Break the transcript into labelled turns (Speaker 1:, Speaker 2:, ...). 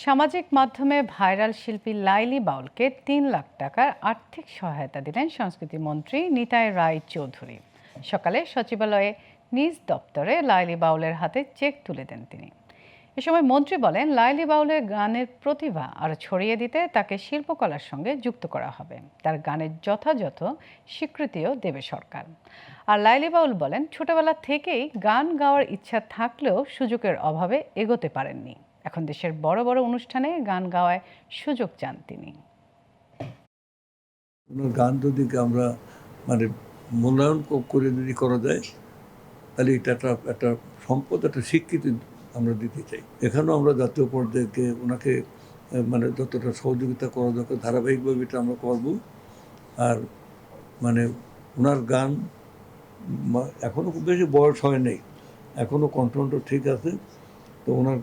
Speaker 1: সামাজিক মাধ্যমে ভাইরাল শিল্পী লাইলি বাউলকে ৩ লাখ টাকার আর্থিক সহায়তা দিলেন সংস্কৃতি মন্ত্রী নিতাই রায় চৌধুরী। সকালে সচিবালয়ে নিজ দপ্তরে লাইলি বাউলের হাতে চেক তুলে দেন তিনি। এ সময় মন্ত্রী বলেন, লাইলি বাউলের গানের প্রতিভা আরও ছড়িয়ে দিতে তাকে শিল্পকলার সঙ্গে যুক্ত করা হবে। তার গানের যথাযথ স্বীকৃতিও দেবে সরকার। আর লাইলি বাউল বলেন, ছোটবেলা থেকেই গান গাওয়ার ইচ্ছা থাকলেও সুযোগের অভাবে এগোতে পারেননি। এখন দেশের বড় বড় অনুষ্ঠানে গান গাওয়ার সুযোগ চান তিনি।
Speaker 2: গান যদি আমরা মানে মূল্যায়ন করে যদি করা যায়, তাহলে এটা একটা সম্পদ, একটা স্বীকৃতি আমরা দিতে চাই। এখানেও আমরা জাতীয় পর্যায়ে ওনাকে মানে যতটা সহযোগিতা করা দরকার ধারাবাহিকভাবে এটা আমরা করব। আর মানে ওনার গান এখনও খুব বেশি বয়স হয় নাই, এখনও কণ্ঠ ঠিক আছে। তো ওনার